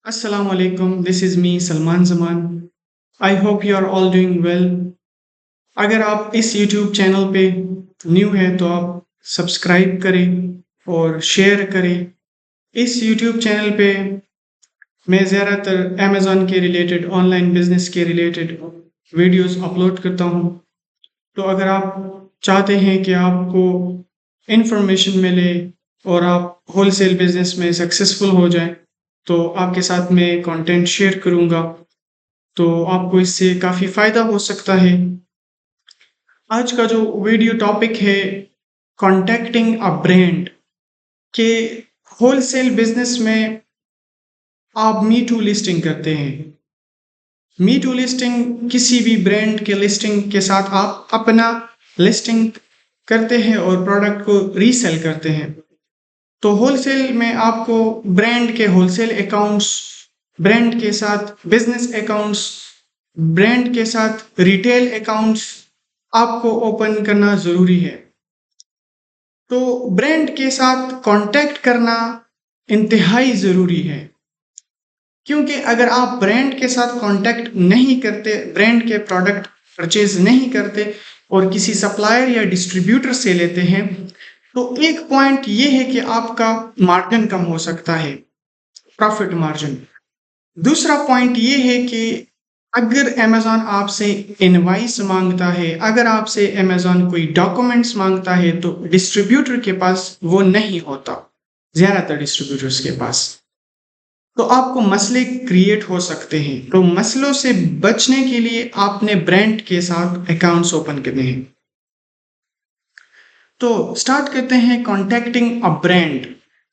Assalamu alaikum. This is me, Salman Zaman. I hope you are all doing well. अगर आप इस YouTube channel पे new हैं तो आप सब्सक्राइब करें और शेयर करें। इस YouTube चैनल पे मैं ज़्यादातर Amazon के रिलेटेड ऑनलाइन बिजनेस के रिलेटेड वीडियोस अपलोड करता हूँ। तो अगर आप चाहते हैं कि आपको इंफॉर्मेशन मिले और आप होलसेल बिजनेस में सक्सेसफुल हो जाएं, तो आपके साथ मैं कंटेंट शेयर करूँगा। तो आपको इससे काफ़ी फ़ायदा हो सकता है। आज का जो वीडियो टॉपिक है कॉन्टैक्टिंग अ ब्रांड के होलसेल बिजनेस में आप मी टू लिस्टिंग करते हैं। मी टू लिस्टिंग किसी भी ब्रांड के लिस्टिंग के साथ आप अपना लिस्टिंग करते हैं और प्रोडक्ट को रीसेल करते हैं। तो होलसेल में आपको ब्रांड के होलसेल अकाउंट्स, ब्रांड के साथ बिजनेस अकाउंट्स, ब्रांड के साथ रिटेल अकाउंट्स आपको ओपन करना ज़रूरी है। तो ब्रांड के साथ कांटेक्ट करना इंतहाई ज़रूरी है, क्योंकि अगर आप ब्रांड के साथ कांटेक्ट नहीं करते, ब्रांड के प्रोडक्ट परचेज नहीं करते और किसी सप्लायर या डिस्ट्रीब्यूटर से लेते हैं, तो एक पॉइंट ये है कि आपका मार्जिन कम हो सकता है, प्रॉफिट मार्जिन। दूसरा पॉइंट ये है कि अगर अमेज़न आपसे इनवॉइस मांगता है, अगर आपसे अमेज़न कोई डॉक्यूमेंट्स मांगता है, तो डिस्ट्रीब्यूटर के पास वो नहीं होता, ज़्यादातर डिस्ट्रीब्यूटर्स के पास। तो आपको मसले क्रिएट हो सकते हैं। तो मसलों से बचने के लिए आपने ब्रांड के साथ अकाउंट्स ओपन करने हैं। तो स्टार्ट करते हैं कॉन्टैक्टिंग अ ब्रांड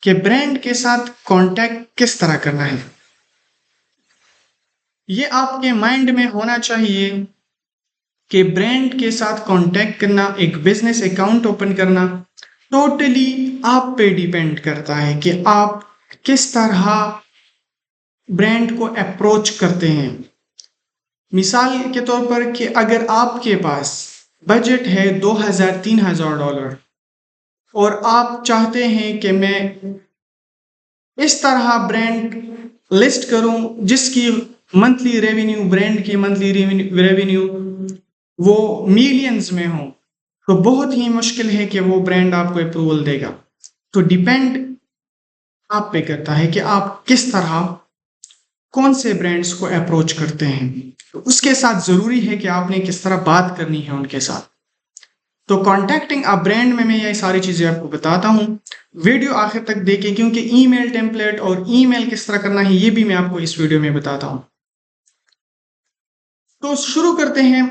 के ब्रांड के साथ कॉन्टैक्ट किस तरह करना है। ये आपके माइंड में होना चाहिए कि ब्रांड के साथ कांटेक्ट करना, एक बिजनेस अकाउंट ओपन करना टोटली आप पे डिपेंड करता है कि आप किस तरह ब्रांड को अप्रोच करते हैं। मिसाल के तौर पर कि अगर आपके पास बजट है $2000-3000 और आप चाहते हैं कि मैं इस तरह ब्रांड लिस्ट करूं जिसकी मंथली रेवेन्यू, ब्रांड की मंथली रेवेन्यू वो मिलियंस में हो, तो बहुत ही मुश्किल है कि वो ब्रांड आपको अप्रूवल देगा। तो डिपेंड आप पे करता है कि आप किस तरह, कौन से ब्रांड्स को अप्रोच करते हैं। तो उसके साथ ज़रूरी है कि आपने किस तरह बात करनी है उनके साथ। तो कॉन्टैक्टिंग अ ब्रांड में मैं ये सारी चीज़ें आपको बताता हूँ। वीडियो आखिर तक देखें, क्योंकि ईमेल टेम्पलेट और ईमेल किस तरह करना है ये भी मैं आपको इस वीडियो में बताता हूँ। तो शुरू करते हैं।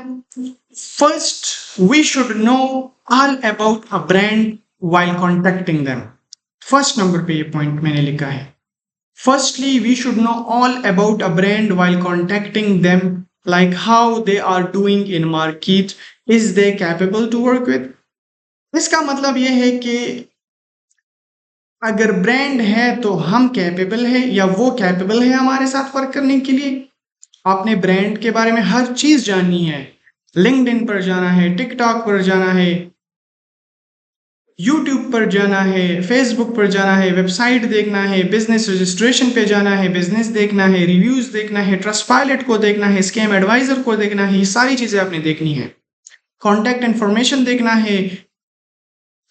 First, we should know all about a brand while contacting them. First number पे ये पॉइंट मैंने लिखा है। Firstly, we should know all about a brand while contacting them, like how they are doing in market, is they capable to work with. इसका मतलब ये है कि अगर ब्रांड है तो हम कैपेबल है या वो कैपेबल है हमारे साथ वर्क करने के लिए। आपने ब्रांड के बारे में हर चीज जाननी है। लिंक्डइन पर जाना है, टिकटॉक पर जाना है, यूट्यूब पर जाना है, फेसबुक पर जाना है, वेबसाइट देखना है, बिजनेस रजिस्ट्रेशन पे जाना है, बिजनेस देखना है, रिव्यूज देखना है, ट्रस्ट पायलट को देखना है, स्कैम एडवाइजर को देखना है। ये सारी चीजें आपने देखनी है। कॉन्टैक्ट इन्फॉर्मेशन देखना है,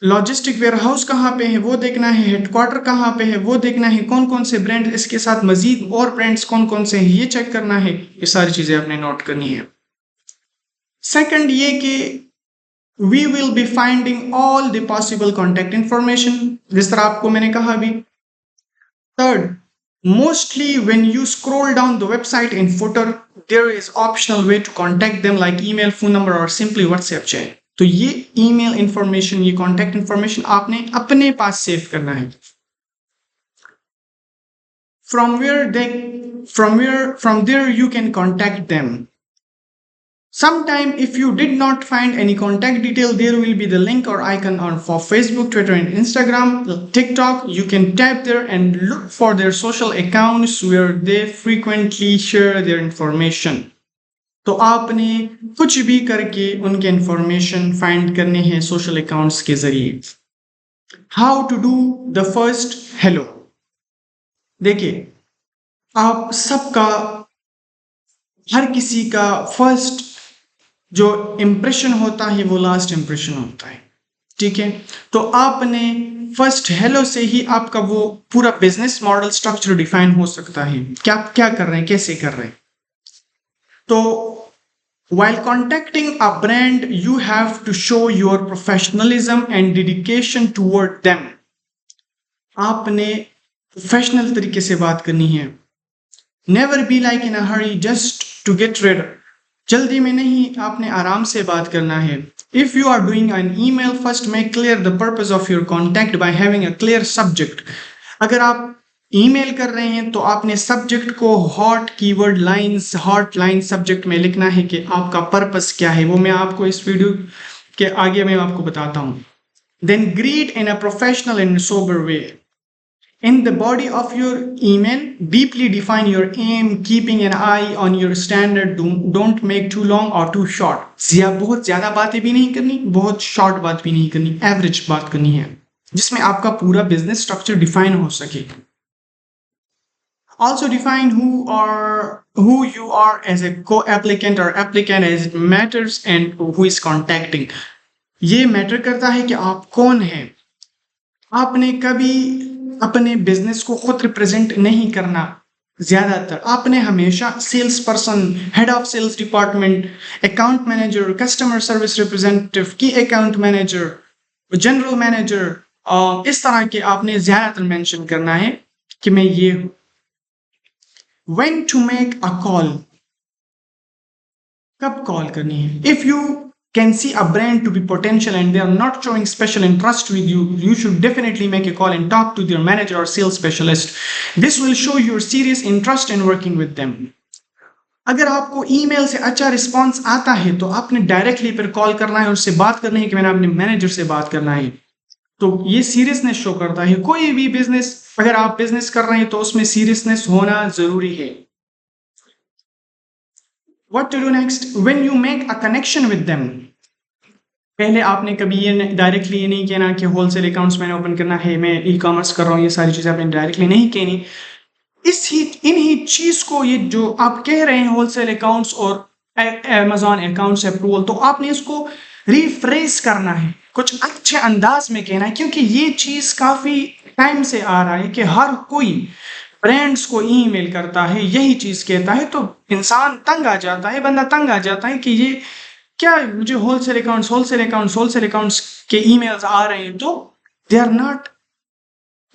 लॉजिस्टिक वेयरहाउस कहाँ पे है वो देखना है, हेडक्वार्टर कहाँ पे है वो देखना है, कौन कौन से ब्रांड, इसके साथ मजीद और ब्रांड्स कौन कौन से हैं ये चेक करना है। ये सारी चीजें आपने नोट करनी है। सेकंड ये कि we will be finding all the possible contact information, जिस तरह आपको मैंने कहा अभी। Third, mostly when you scroll down the website in footer, there is optional way to contact them like email, phone number or simply WhatsApp chat. तो ये email information, ये contact information आपने अपने पास सेव करना है। From there you can contact them. Sometime if you did not find any contact detail, there will be the link or icon on for Facebook, Twitter and Instagram, TikTok. You can tap there and look for their social accounts where they frequently share their information. तो आपने कुछ भी करके उनके information find करने हैं social accounts के जरिए। How to do the first hello. देखिए, आप सबका, हर किसी का फर्स्ट जो इम्प्रेशन होता है वो लास्ट इम्प्रेशन होता है, ठीक है। तो आपने फर्स्ट हेलो से ही आपका वो पूरा बिजनेस मॉडल स्ट्रक्चर डिफाइन हो सकता है, क्या क्या कर रहे हैं, कैसे कर रहे हैं। तो while contacting a brand you have to show your professionalism and dedication toward them। आपने प्रोफेशनल तरीके से बात करनी है। Never be like in a hurry just to get read. जल्दी में नहीं, आपने आराम से बात करना है। If you are doing an email first make clear the purpose of your contact by having a clear subject. अगर आप ईमेल कर रहे हैं तो आपने सब्जेक्ट को hot keyword lines, hot line subject में लिखना है कि आपका पर्पस क्या है। वो मैं आपको इस वीडियो के आगे मैं आपको बताता हूं। Then greet in a professional and sober way. In the body of your email, deeply define your aim, keeping an eye on your standard. Don't make too long or too short. बहुत ज्यादा बातें भी नहीं करनी, बहुत short बात भी नहीं करनी, एवरेज बात करनी है जिसमें आपका पूरा बिजनेस स्ट्रक्चर डिफाइन हो सके। Also define who you are as a co-applicant or applicant as it matters and who is contacting। ये मैटर करता है कि आप कौन हैं। आपने कभी अपने बिजनेस को खुद रिप्रेजेंट नहीं करना। ज्यादातर आपने हमेशा sales person, head of sales department, account manager, customer service representative, key account manager, general manager, इस तरह के आपने ज्यादातर मेंशन करना है कि मैं ये हूं। When to make a call, कब कॉल करनी है। If you can see a brand to be potential and they are not showing special interest with you, you should definitely make a call and talk to their manager or sales specialist। This will show your serious interest in working with them। अगर आपको email से अच्छा response आता है तो आपने directly फिर call करना है, उससे बात करनी है कि मैंने अपने मैनेजर से बात करना है। तो ये सीरियसनेस शो करता है। कोई भी बिजनेस, अगर आप बिजनेस कर रहे हैं तो उसमें सीरियसनेस होना जरूरी है। What to do next? When you make a connection with them, पहले आपने कभी ये डायरेक्टली ये नहीं कहना कि होलसेल अकाउंट्स मैंने ओपन करना है, मैं ई कॉमर्स कर रहा हूँ, ये सारी चीजें आपने डायरेक्टली नहीं कहनी। इन्हीं चीज को, ये जो आप कह रहे हैं होलसेल अकाउंट्स और अमेजॉन अकाउंट्स अप्रूवल, तो आपने इसको रिफ्रेश करना है, कुछ अच्छे अंदाज में कहना है, क्योंकि ये चीज काफी टाइम से आ रहा है कि हर कोई ब्रांड्स को ईमेल करता है, यही चीज कहता है, तो इंसान तंग आ जाता है, बंदा तंग आ जाता है कि ये क्या, मुझे होलसेल अकाउंट्स के ईमेल्स आ रहे हैं, तो they are not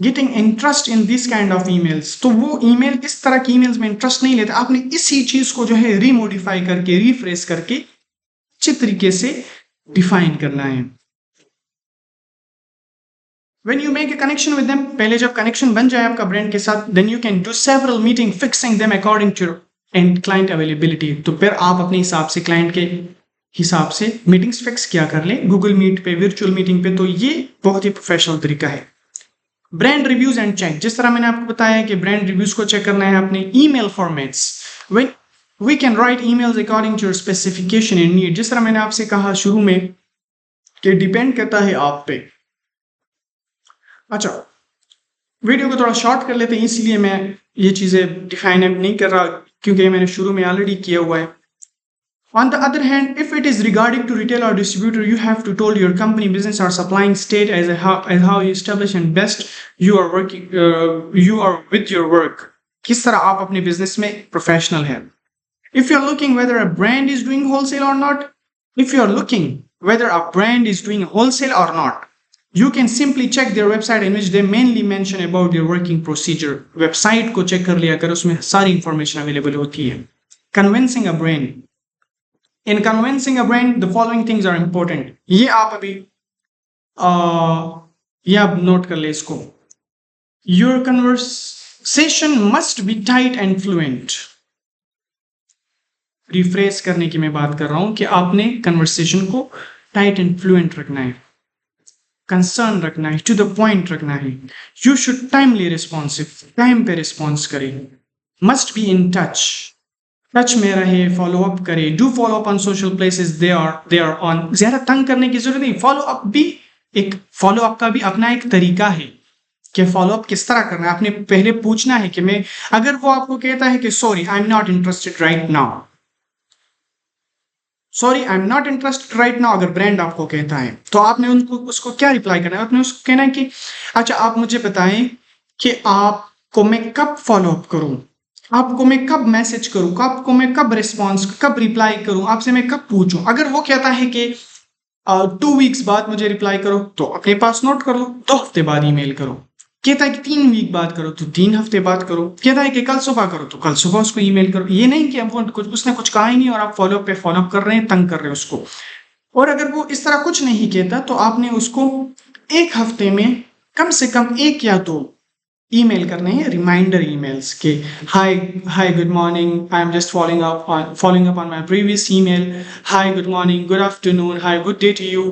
getting interest in this kind of emails. तो वो ईमेल, इस तरह की ईमेल्स में इंटरेस्ट नहीं लेते। आपने इसी चीज को जो है रीमोडिफाई करके, रिफ्रेश करके अच्छे तरीके से डिफाइन करना है। When you make a connection with them, पहले जब कनेक्शन बन जाए आपका ब्रांड के साथ, then you can do several meeting fixing them according to and client availability। तो फिर आप अपने हिसाब से, क्लाइंट के हिसाब से मीटिंग्स फिक्स किया कर लें, गूगल मीट पे, वर्चुअल मीटिंग पे। तो ये बहुत ही प्रोफेशनल तरीका है। ब्रांड रिव्यूज एंड चेक, जिस तरह मैंने आपको बताया कि ब्रांड रिव्यूज को चेक करना है अपने email formats. When we can write emails according to your specification and need, जिस तरह मैंने आपसे कहा शुरू में कि डिपेंड करता है आप पे। अच्छा, वीडियो को थोड़ा शॉर्ट कर लेते हैं, इसलिए मैं ये चीजें डिफाइन नहीं कर रहा क्योंकि मैंने शुरू में ऑलरेडी किया हुआ है। On the other hand, if it is regarding to retail or distributor, you have to told your company, business or supplying state as how you establish and best you are working, you are with your work। किस तरह आप अपने business में professional हैं। If you are looking whether a brand is doing wholesale or not, if you are looking whether a brand is doing wholesale or not, you can simply check their website in which they mainly mention about their working procedure। Website को check कर लिया कर, उसमें सारी information available होती है। Convincing a brand, in convincing a brand the following things are important। ये आप अभी ये आप नोट कर ले इसको। Your conversation must be tight and fluent। Refresh करने की मैं बात कर रहा हूं कि आपने कन्वर्सेशन को टाइट एंड फ्लुएंट रखना है, कंसर्न रखना है, टू द पॉइंट रखना है। You should timely responsive, time पे रिस्पॉन्स करें। मस्ट बी इन टच में रहे, फॉलो अप करे। Do follow up on social places they are on. ज्यादा तंग करने की जरूरत नहीं। फॉलो अप का भी अपना एक तरीका है। कि फॉलोअप किस तरह करना है। आपने पहले पूछना है कि मैं, अगर वो आपको कहता है कि sorry I am not interested right now, sorry I am not interested right now, अगर ब्रांड आपको कहता है तो आपने उनको उसको क्या रिप्लाई करना है? आपने उसको कहना है कि अच्छा आप मुझे बताएं कि आपको मैं कब फॉलो अप करूं, आपको मैं कब मैसेज करूं, आपको मैं कब रिस्पॉन्स, कब रिप्लाई करूं, आपसे मैं कब पूछूं। अगर वो कहता है कि 2 वीक्स बाद मुझे रिप्लाई करो, तो अपने पास नोट कर लो 2 हफ्ते बाद ईमेल करो। कहता है कि 3 वीक बाद करो, तो 3 हफ्ते बाद करो। कहता है कि कल सुबह करो, तो कल सुबह उसको ईमेल करो। ये नहीं कि अब वो कुछ, उसने कुछ कहा ही नहीं और आप फॉलोअप पे फॉलोअप कर रहे हैं, तंग कर रहे हैं उसको। और अगर वो इस तरह कुछ नहीं कहता, तो आपने उसको 1 हफ्ते में कम से कम 1 या 2 ईमेल करने हैं, रिमाइंडर ईमेल्स के, hi hi good morning, I am just following up on my previous email, hi good morning, good afternoon, hi good day to you,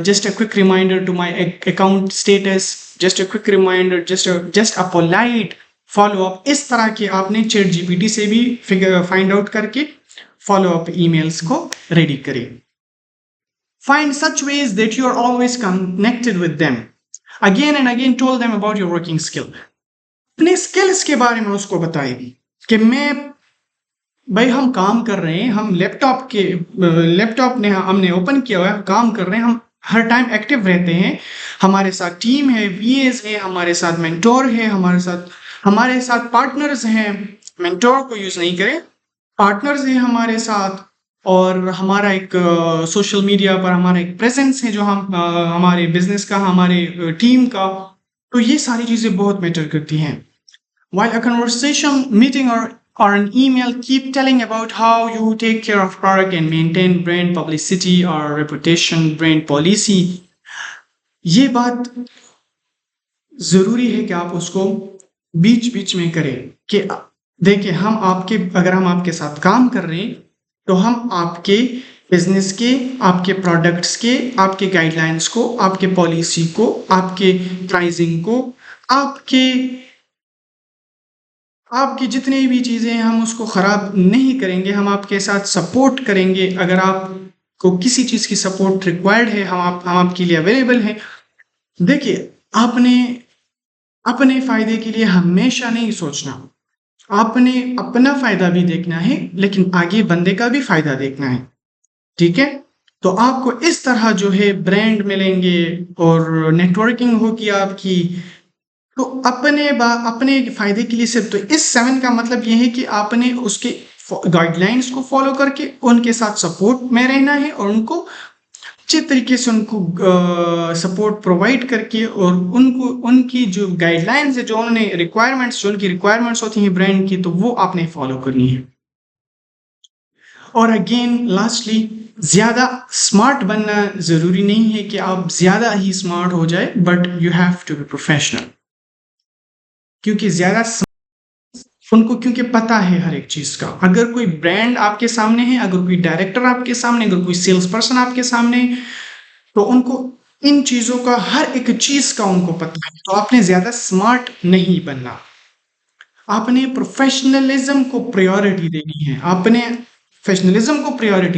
just a quick reminder to my account status, just a quick reminder, just a polite follow up। इस तरह के आपने chat GPT से भी find out करके follow up emails को ready करें। Find such ways that you are always connected with them. Again and again told them about your working skill। अपने स्किल्स के बारे में उसको बताइए कि मैं, भाई हम काम कर रहे हैं, हम लैपटॉप ने हमने ओपन किया हुआ है, हम काम कर रहे हैं, हम हर टाइम एक्टिव रहते हैं, हमारे साथ टीम है, वीएस है, हमारे साथ मेंटोर है, हमारे साथ पार्टनर्स हैं। मेंटोर को यूज नहीं करें, पार्टनर्स हैं हमारे साथ, और हमारा एक सोशल मीडिया पर हमारा एक प्रेजेंस है जो हमारे बिजनेस का, हमारे टीम का। तो ये सारी चीजें बहुत मैटर करती हैं। While a conversation, meeting, or an email, keep telling about how you take care of product and maintain brand publicity or reputation, brand policy। ये बात जरूरी है कि आप उसको बीच बीच में करें कि देखिए, अगर हम आपके साथ काम कर रहे हैं, तो हम आपके बिजनेस के, आपके प्रोडक्ट्स के, आपके गाइडलाइंस को, आपके पॉलिसी को, आपके प्राइसिंग को, आपकी जितनी भी चीज़ें हैं, हम उसको ख़राब नहीं करेंगे। हम आपके साथ सपोर्ट करेंगे। अगर आपको किसी चीज़ की सपोर्ट रिक्वायर्ड है, हम आपके लिए अवेलेबल हैं। देखिए, आपने अपने फ़ायदे के लिए हमेशा नहीं सोचना, आपने अपना फ़ायदा भी देखना है, लेकिन आगे बंदे का भी फ़ायदा देखना है। ठीक है? तो आपको इस तरह जो है ब्रांड मिलेंगे और नेटवर्किंग होगी आपकी। तो अपने फायदे के लिए सिर्फ, तो इस 7 का मतलब ये है कि आपने उसके गाइडलाइंस को फॉलो करके उनके साथ सपोर्ट में रहना है, और उनको अच्छे तरीके से उनको सपोर्ट प्रोवाइड करके, और उनको उनकी जो गाइडलाइंस है, जो उन्होंने जो उनकी रिक्वायरमेंट्स होती हैं ब्रांड की, तो वो आपने फॉलो करनी है। और अगेन लास्टली, ज्यादा स्मार्ट बनना जरूरी नहीं है कि आप ज्यादा ही स्मार्ट हो जाए, but you have to be professional. क्योंकि क्योंकि पता है हर एक चीज का। अगर कोई ब्रांड आपके सामने है, अगर कोई डायरेक्टर आपके सामने, अगर कोई सेल्स पर्सन आपके सामने, तो उनको इन चीजों का, हर एक चीज का उनको पता है। तो आपने ज्यादा स्मार्ट नहीं बनना, आपने प्रोफेशनलिज्म को प्रायोरिटी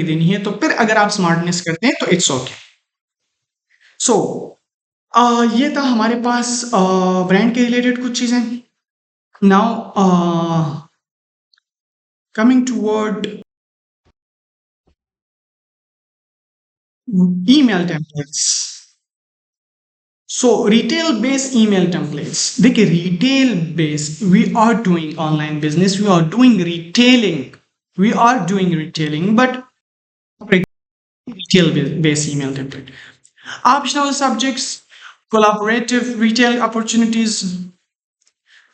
देनी है, तो फिर अगर आप स्मार्टनेस करते हैं तो इट्स ओके। सो ये था हमारे पास ब्रांड के रिलेटेड कुछ चीजें। Now coming toward email templates। So retail based email templates, देखिए retail based, we are doing online business, we are doing retailing, but retail based email template, optional subjects, collaborative retail opportunities,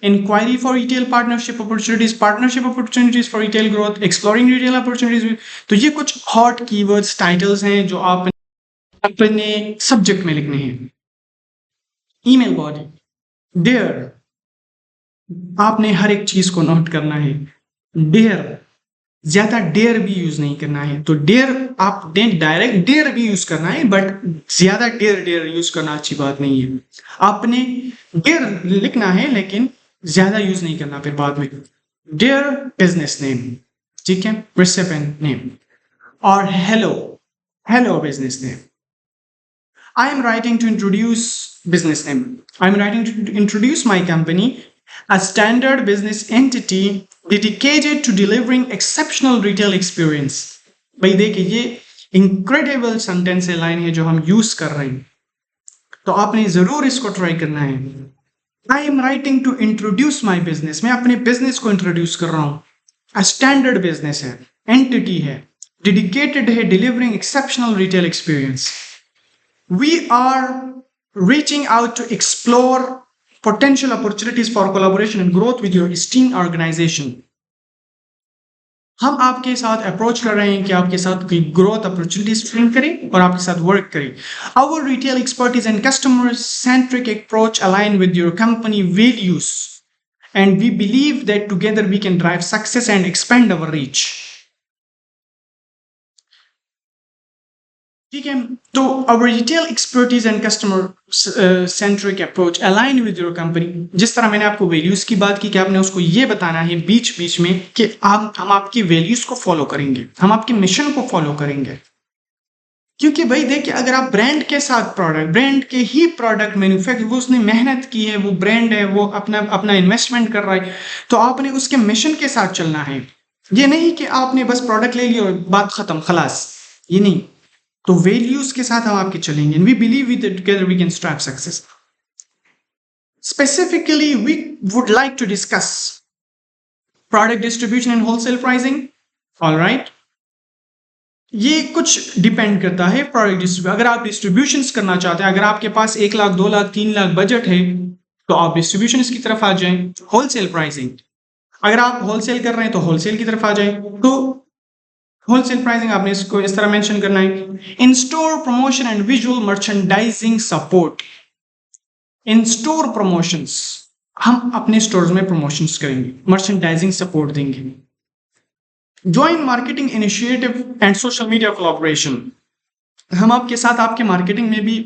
inquiry for retail partnership opportunities for retail growth, exploring retail opportunities। तो ये कुछ hot keywords, titles हैं जो आप अपने subject में लिखने हैं। ईमेल बॉडी, डेयर, आपने हर एक चीज को नोट करना है। डेयर, ज्यादा डेयर भी यूज नहीं करना है। तो डेयर, आपने डायरेक्ट डेयर भी यूज करना है, बट ज्यादा डेयर यूज करना अच्छी बात नहीं है। आपने डेयर लिखना है, लेकिन ज्यादा यूज नहीं करना फिर बाद में। डेयर बिजनेस नेम, ठीक है, रिसिपेंट नेम, और hello business name. I am writing to introduce business name. I am writing to introduce my company, a standard business entity dedicated to delivering exceptional retail experience. भाई देखिए ये incredible sentence line है जो हम use कर रहे हैं, तो आपने जरूर इसको ट्राई करना है. I am writing to introduce my business. मैं अपने बिजनेस को इंट्रोड्यूस कर रहा हूं. A standard business है, entity है, dedicated है delivering exceptional retail experience. We are reaching out to explore potential opportunities for collaboration and growth with your esteemed organization. हम आपके साथ अप्रोच कर रहे हैं कि आपके साथ कोई ग्रोथ अपॉर्चुनिटीज फाइंड करें और आपके साथ वर्क करें. Our retail expertise and customer centric approach align with your company values, and we believe that together we can drive success and expand our reach. ठीक है, तो our retail expertise and customer centric approach align with your company. जिस तरह मैंने आपको values की बात की कि आपने उसको ये बताना है बीच बीच में कि हम आपकी वैल्यूज को फॉलो करेंगे, हम आपके मिशन को फॉलो करेंगे. क्योंकि भाई देखिए, अगर आप ब्रांड के साथ ब्रांड के ही प्रोडक्ट मैन्युफैक्चर, वो उसने मेहनत की है, वो ब्रांड है, वो अपना इन्वेस्टमेंट कर रहा है, तो आपने उसके मिशन के साथ चलना है. ये नहीं कि आपने बस प्रोडक्ट ले लिया और बात खत्म, खलास, ये नहीं. तो वैल्यूज के साथ हम आपके चलेंगे. We believe with together we can strive success. Specifically we would like to discuss product distribution and wholesale pricing. Alright, ये कुछ डिपेंड करता है प्रोडक्ट डिस्ट्रीब्यूशन. अगर आप डिस्ट्रीब्यूशन करना चाहते हैं, अगर आपके पास 1 लाख 2 लाख 3 लाख बजट है, तो आप डिस्ट्रीब्यूशन की तरफ आ जाएं. होलसेल प्राइसिंग, अगर आप होलसेल कर रहे हैं तो होलसेल की तरफ आ जाएं. तो होलसेल प्राइसिंग आपने इसको इस तरह मेंशन करना है. इन store promotion and visual merchandising support. In store promotions, हम अपने स्टोर्स में प्रमोशंस करेंगे, मर्चेंडाइजिंग सपोर्ट देंगे. Join marketing initiative and social media collaboration. हम आपके साथ आपके मार्केटिंग में भी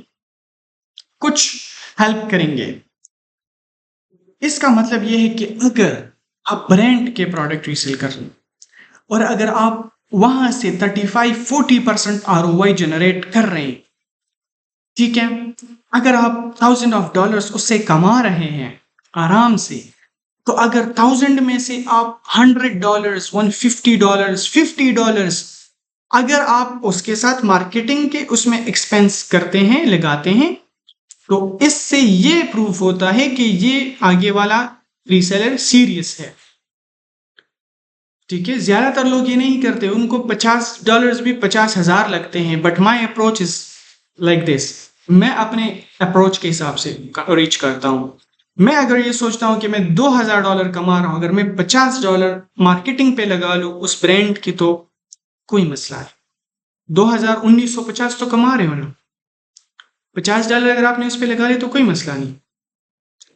कुछ हेल्प करेंगे. इसका मतलब यह है कि अगर आप ब्रांड के प्रोडक्ट रीसेल कर रहे हैं और अगर आप वहां से 35-40% ROI जनरेट कर रहे हैं, ठीक है, अगर आप $1000 उससे कमा रहे हैं आराम से, तो अगर 1000 में से आप $100, $150, $50 अगर आप उसके साथ मार्केटिंग के उसमें एक्सपेंस करते हैं, लगाते हैं, तो इससे ये प्रूफ होता है कि ये आगे वाला रीसेलर सीरियस है. ठीक है, ज्यादातर लोग ये नहीं करते, उनको $50 भी 50,000 लगते हैं. But my approach is like this. मैं अपने अप्रोच के हिसाब से रीच करता हूं. मैं अगर ये सोचता हूं कि मैं $2000 कमा रहा हूं, अगर मैं $50 मार्केटिंग पे लगा लूं उस ब्रांड की, तो कोई मसला है. 1950 तो कमा रहे हो ना, $50 अगर आपने उस पर लगा लिया तो कोई मसला नहीं.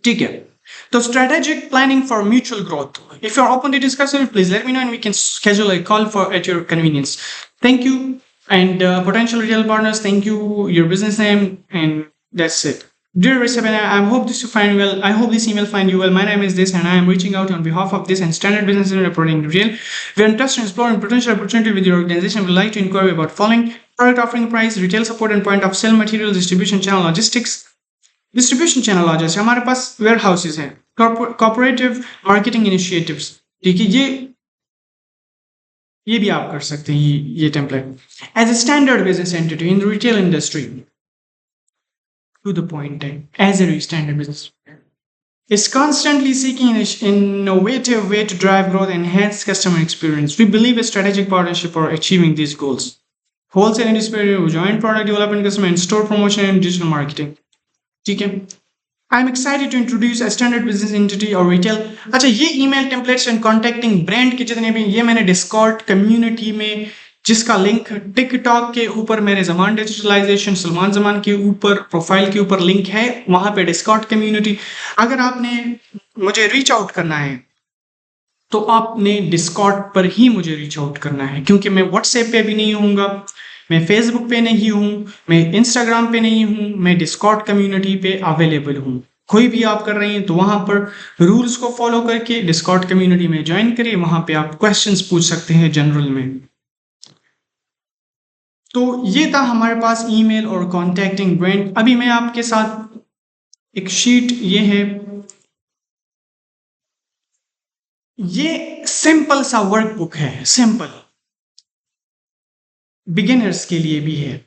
ठीक है, तो strategic planning for mutual growth. If you're open to discussing, please let me know and we can schedule a call at your convenience. Thank you. And potential retail partners, thank you, your business name, and that's it. Dear Rishabh, I hope this you find well. I hope this email find you well. My name is this, and I am reaching out on behalf of this and Standard Business and Reporting Retail. We are interested in exploring potential opportunity with your organization. We would like to inquire about following: product offering, price, retail support and point of sale materials, distribution channel logistics. Distribution channel आ जाए, हमारे पास warehouses हैं, cooperative marketing initiatives. ठीक है, ये भी आप कर सकते हैं. ये template as a standard business entity in retail industry, to the point है, as a standard business is constantly seeking an innovative way to drive growth and enhance customer experience. We believe a strategic partnership for achieving these goals. Wholesale and distribution, joint product development, customer and store promotion and digital marketing. ठीक है, I am excited to introduce a standard business entity और retail. अच्छा, ये email templates and contacting brand के जितने भी, ये मैंने डिस्कॉर्ड कम्युनिटी में, जिसका लिंक टिकटॉक के ऊपर मेरे जमान डिजिटलाइजेशन सलमान जमान के ऊपर प्रोफाइल के ऊपर लिंक है, वहां पे डिस्कॉर्ड कम्युनिटी. अगर आपने मुझे रीच आउट करना है तो आपने डिस्कॉर्ड पर ही मुझे रीच आउट करना है, क्योंकि मैं व्हाट्सएप पे भी नहीं होऊंगा, मैं फेसबुक पे नहीं हूँ, मैं इंस्टाग्राम पे नहीं हूँ, मैं डिस्कॉर्ड कम्युनिटी पे अवेलेबल हूँ. कोई भी आप कर रहे हैं तो वहां पर रूल्स को फॉलो करके डिस्कॉर्ड कम्युनिटी में ज्वाइन करिए. वहां पे आप क्वेश्चंस पूछ सकते हैं जनरल में. तो ये था हमारे पास ईमेल और कॉन्टैक्टिंग ब्रांड। अभी मैं आपके साथ एक शीट, ये सिंपल सा वर्कबुक है, सिंपल, बिगिनर्स के लिए भी है।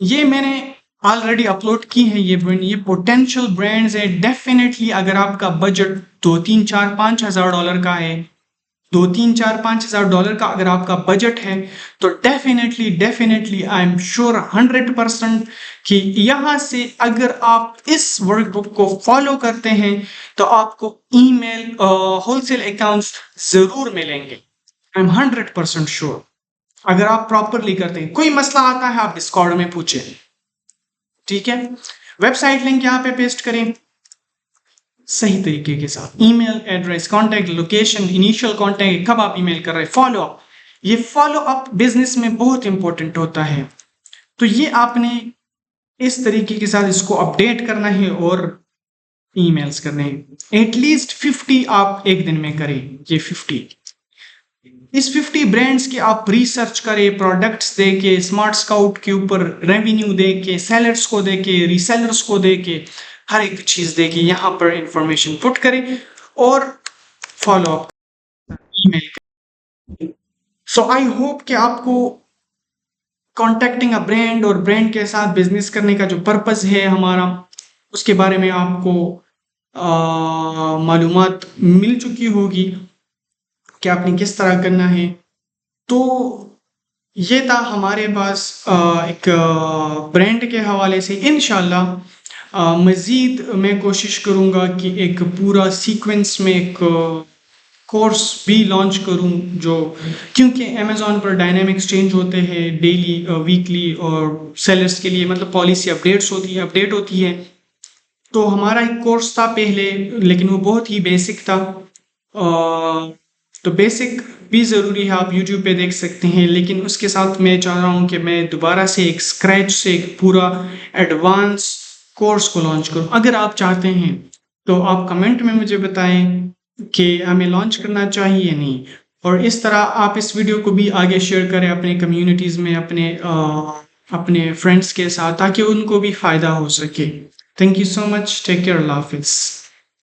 ये मैंने ऑलरेडी अपलोड की है। ये पोटेंशियल ब्रांड्स है। डेफिनेटली अगर आपका बजट 2 3 4 5 हज़ार डॉलर का है, 2 3 4 5 हज़ार डॉलर का अगर आपका बजट है, तो डेफिनेटली आई एम श्योर 100% कि यहाँ से अगर आप इस वर्कबुक को फॉलो करते हैं तो आपको ईमेल होलसेल अकाउंट्स जरूर मिलेंगे। I am 100% sure. अगर आप प्रॉपरली करते हैं, कोई मसला आता है आप डिस्कॉर्ड में पूछें, ठीक है। वेबसाइट लिंक यहाँ पे पेस्ट करें सही तरीके के साथ, email address, contact, location, initial contact, कब आप ईमेल कर रहे हैं, फॉलो अप। ये फॉलो अप बिजनेस में बहुत इंपॉर्टेंट होता है। तो ये आपने इस तरीके के साथ इसको अपडेट करना है और ईमेल्स करने हैं। एटलीस्ट 50 आप एक दिन में करें। ये 50, इस 50 ब्रांड्स के आप रिसर्च करें, प्रोडक्ट्स देके, स्मार्ट स्काउट के ऊपर रेवेन्यू देके, सेलर्स को देके, रीसेलर्स को देके, हर एक चीज देके यहाँ पर इंफॉर्मेशन पुट करें और फॉलो अप ईमेल करें। सो आई होप कि आपको कॉन्टेक्टिंग अ ब्रांड और ब्रांड के साथ बिजनेस करने का जो पर्पस है हमारा, उसके बारे में आपको मालूमात मिल चुकी होगी कि आपने किस तरह करना है। तो ये था हमारे पास एक ब्रांड के हवाले से। इंशाल्लाह मज़ीद मैं कोशिश करूँगा कि एक पूरा सीक्वेंस में एक कोर्स भी लॉन्च करूँ, जो, क्योंकि अमेज़ॉन पर डायनामिक्स चेंज होते हैं डेली, वीकली, और सेलर्स के लिए मतलब पॉलिसी अपडेट होती है। तो हमारा एक कोर्स था पहले, लेकिन वो बहुत ही बेसिक था। तो बेसिक भी ज़रूरी है, आप यूट्यूब पे देख सकते हैं, लेकिन उसके साथ मैं चाह रहा हूँ कि मैं दोबारा से एक स्क्रैच से एक पूरा एडवांस कोर्स को लॉन्च करूँ। अगर आप चाहते हैं तो आप कमेंट में मुझे बताएं कि हमें लॉन्च करना चाहिए या नहीं, और इस तरह आप इस वीडियो को भी आगे शेयर करें अपने कम्युनिटीज़ में, अपने फ्रेंड्स के साथ, ताकि उनको भी फ़ायदा हो सके। Thank you so much. Take care. अल्लाह हाफिज़।